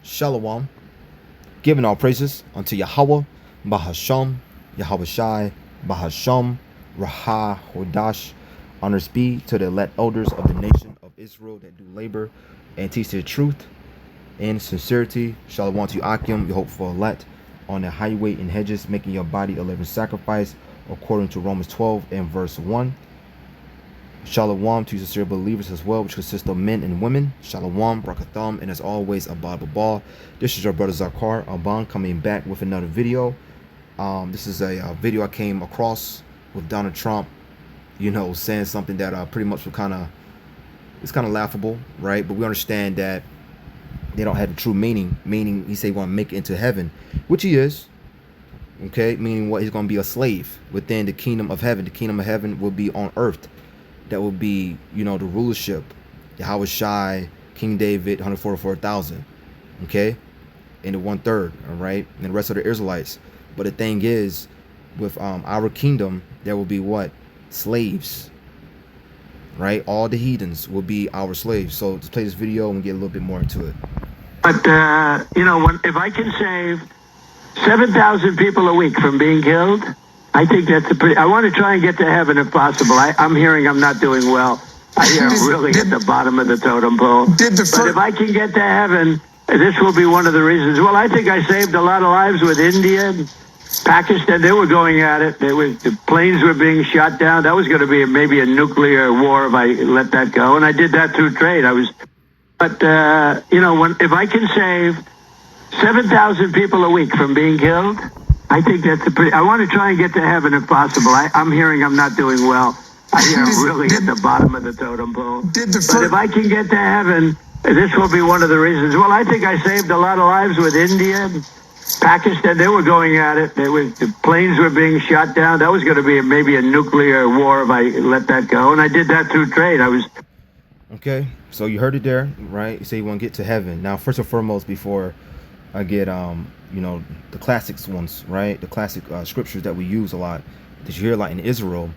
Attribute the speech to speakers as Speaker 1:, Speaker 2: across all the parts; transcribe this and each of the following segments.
Speaker 1: Shalom, giving all praises unto Yahweh, Bahasham, Yahweh Shai, Bahasham, Raha, Hodash. Honors be to the elect elders of the nation of Israel that do labor and teach the truth in sincerity. Shalom to you, Akim, your hopeful elect, on the highway and hedges, making your body a living sacrifice, according to Romans 12 and verse 1. Shalom to sincere believers as well, which consist of men and women. Shalom, Brakatham, and as always, Abba Babal. This is your brother Zakar Aban coming back with another video. This is a video I came across with Donald Trump, saying something that pretty much it's kind of laughable, right? But we understand that they don't have the true meaning. Meaning, he said he want to make it into heaven, which he is. Okay, meaning what? He's going to be a slave within the kingdom of heaven. The kingdom of heaven will be on earth. That would be, the rulership, Yahweh Shai, King David, 144,000, okay, and the 1/3, all right, and the rest of the Israelites. But the thing is, with our kingdom, there will be what? Slaves, right? All the heathens will be our slaves. So let's play this video and get a little bit more into it.
Speaker 2: But, if I can save 7,000 people a week from being killed, I think that's I want to try and get to heaven if possible. I'm hearing I'm not doing well. I hear I'm really at the bottom of the totem pole. But if I can get to heaven, this will be one of the reasons. Well, I think I saved a lot of lives with India and Pakistan. They were going at it. The planes were being shot down. That was going to be maybe a nuclear war if I let that go. And I did that through trade. If I can save 7,000 people a week from being killed, I think that's I want to try and get to heaven if possible. I'm hearing I'm not doing well. I hear I'm really at the bottom of the totem pole. But if I can get to heaven, this will be one of the reasons. Well, I think I saved a lot of lives with India and Pakistan. They were going at it. The planes were being shot down. That was going to be maybe a nuclear war if I let that go. And I did that through trade.
Speaker 1: Okay, so you heard it there, right? You say you want to get to heaven. Now, first and foremost, before I get the classics ones, right? The classic scriptures that we use a lot, that you hear a lot in Israel.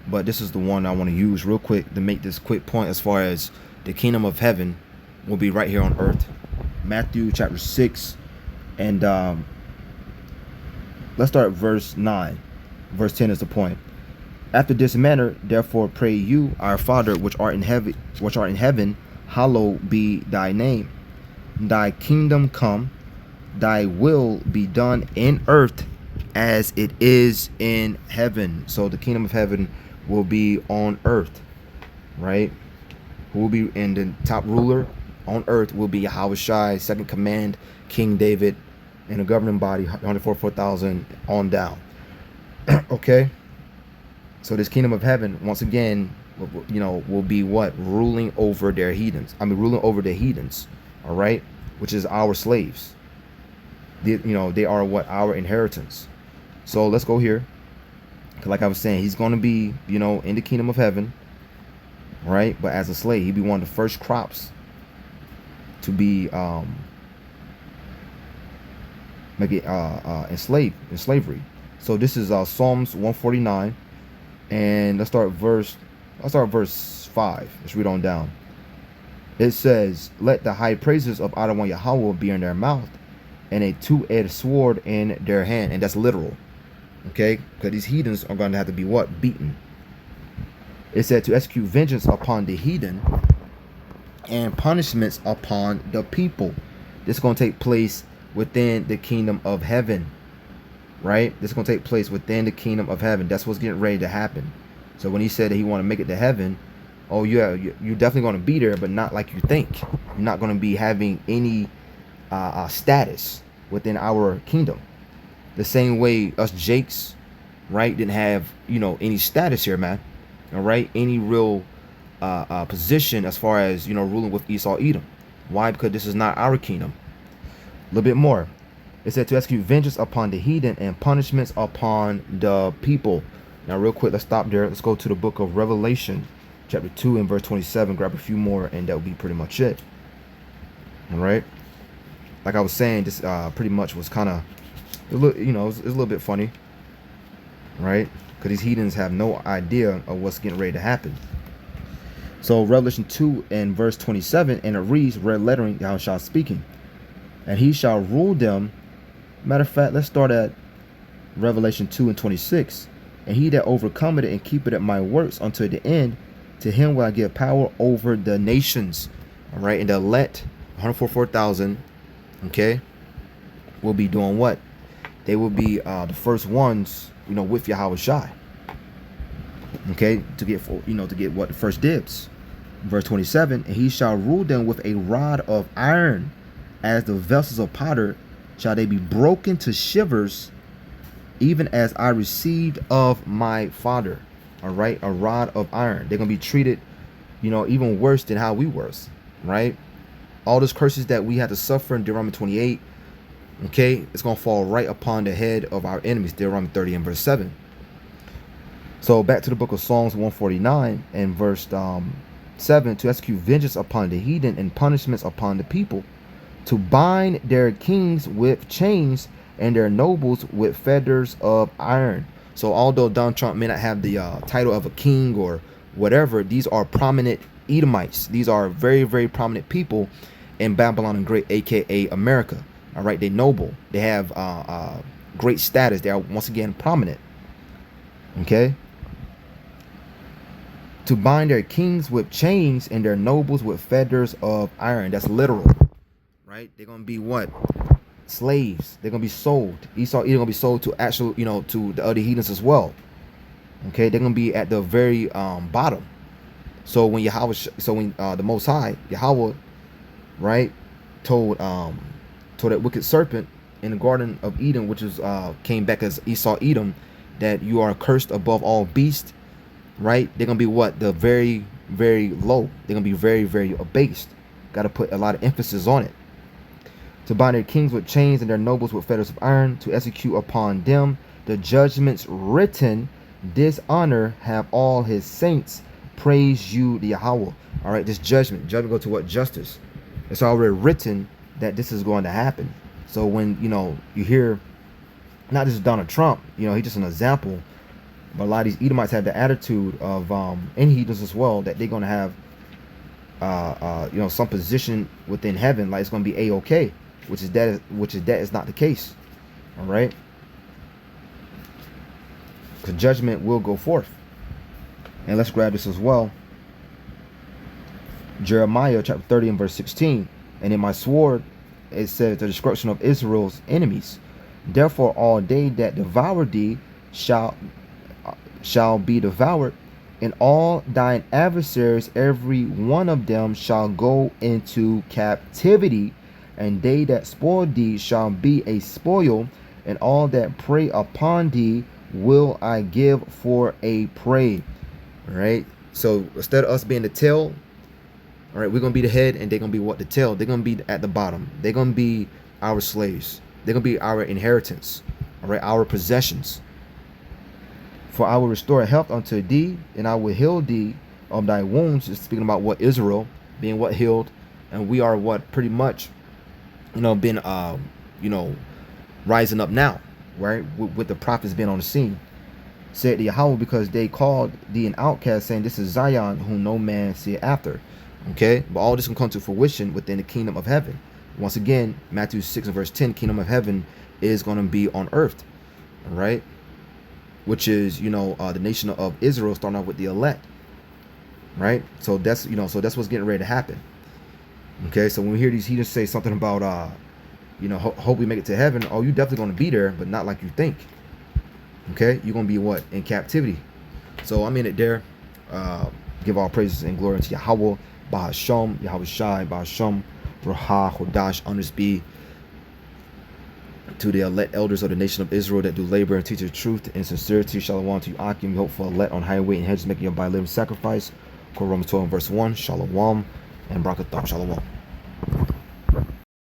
Speaker 1: But this is the one I want to use real quick to make this quick point as far as the kingdom of heaven will be right here on earth. Matthew chapter 6, and let's start at verse 9. Verse 10 is the point. After this manner, therefore pray you, our Father which art in heaven, hallowed be thy name. Thy kingdom come, thy will be done in earth as it is in heaven. So the kingdom of heaven will be on earth, right? Who will be in the top ruler on earth will be Yahweh Shai, second command, King David, and the governing body, 144,000 on down. Okay? So this kingdom of heaven, once again, will be what? Ruling over their heathens. Ruling over the heathens, all right? Which is our slaves. They are what? Our inheritance. So let's go here. Like I was saying, he's going to be, in the kingdom of heaven, right? But as a slave, he'd be one of the first crops to be in slavery. So this is Psalms 149, and let's start verse 5. Let's read on down. It says, "Let the high praises of Adonai Yahweh be in their mouth, and a two-edged sword in their hand." And that's literal, okay? Because these heathens are going to have to be what? Beaten. It said to execute vengeance upon the heathen and punishments upon the people. This is going to take place within the kingdom of heaven, right? This is going to take place within the kingdom of heaven. That's what's getting ready to happen. So when he said that he want to make it to heaven, oh yeah, you're definitely going to be there, but not like you think. You're not going to be having any status within our kingdom. The same way us Jakes, right, didn't have any status here, man. All right, any real position as far as ruling with Esau Edom. Why? Because this is not our kingdom. A little bit more. It said to execute vengeance upon the heathen and punishments upon the people. Now, real quick, let's stop there. Let's go to the book of Revelation, chapter 2 and verse 27. Grab a few more, and that will be pretty much it. All right. Like I was saying, this pretty much was kind of, it's a little bit funny, right? Because these heathens have no idea of what's getting ready to happen. So Revelation 2 and verse 27, and it reads, red lettering, Yahushua speaking, and he shall rule them. Matter of fact, let's start at Revelation 2:26. And he that overcometh it and keepeth it my works unto the end, to him will I give power over the nations. All right, and the elect, 144,000, okay, will be doing what? They will be the first ones, with Yahweh Shai. Okay, to get what? The first dibs. Verse 27, and he shall rule them with a rod of iron, as the vessels of potter shall they be broken to shivers, even as I received of my Father. All right, a rod of iron. They're gonna be treated, even worse than how we were, right? All those curses that we had to suffer in Deuteronomy 28, okay, it's gonna fall right upon the head of our enemies. Deuteronomy 30 and verse 7. So back to the book of Psalms 149 and verse 7, to execute vengeance upon the heathen and punishments upon the people, to bind their kings with chains and their nobles with fetters of iron. So although Donald Trump may not have the title of a king or whatever, these are prominent Edomites. These are very, very prominent people in Babylon and Great, aka America. All right, they're noble. They have great status. They are once again prominent. Okay. To bind their kings with chains and their nobles with fetters of iron. That's literal, right? They're gonna be what? Slaves. They're gonna be sold. Esau, Edom gonna be sold to actual, to the other heathens as well. Okay, they're gonna be at the very bottom. So when the Most High Yahweh, right, told that wicked serpent in the Garden of Eden, which is came back as Esau Edom, that you are cursed above all beasts. Right, they're gonna be what? The very, very low. They're gonna be very, very abased. Got to put a lot of emphasis on it. To bind their kings with chains and their nobles with fetters of iron, to execute upon them the judgments written. Dishonor have all his saints. Praise you, the Yahweh. All right, this judgment go to what? Justice. It's already written that this is going to happen. So when you hear, not just Donald Trump, he's just an example. But a lot of these Edomites have the attitude of, and heathens as well, that they're going to have, some position within heaven, like it's going to be a-okay, which is not the case. All right, because judgment will go forth. And let's grab this as well. Jeremiah chapter 30 and verse 16. And in my sword, it says, the destruction of Israel's enemies. Therefore, all they that devour thee shall be devoured, and all thine adversaries, every one of them, shall go into captivity, and they that spoil thee shall be a spoil, and all that prey upon thee will I give for a prey. All right, so instead of us being the tail, all right, we're gonna be the head, and they're gonna be what? The tail. They're gonna be at the bottom. They're gonna be our slaves. They're gonna be our inheritance. All right, our possessions. For I will restore health unto thee, and I will heal thee of thy wounds. Just speaking about what? Israel being what? Healed. And we are what? Pretty much, been, rising up now, right? With the prophets being on the scene. Said the Yahweh, because they called thee an outcast, saying, this is Zion, whom no man see after. Okay? But all this can come to fruition within the kingdom of heaven. Once again, Matthew 6 and verse 10, kingdom of heaven is going to be on earth. All right? Which is, the nation of Israel, starting off with the elect, right? So that's, that's what's getting ready to happen. Okay, so when we hear these heathens say something about, hope we make it to heaven, oh, you definitely going to be there, but not like you think. Okay, you're going to be what? In captivity. So I'm in it there. Give all praises and glory to Yahweh, Bahasham, Yahweh Shai, Bahasham, Raha, Hodash, honest be to the elect elders of the nation of Israel that do labor and teach the truth and sincerity. Shalom to you, Akim. We hope for elect on highway and hedges, making your by living sacrifice. Romans 12 verse 1. Shalom and Brakatham. Shalom.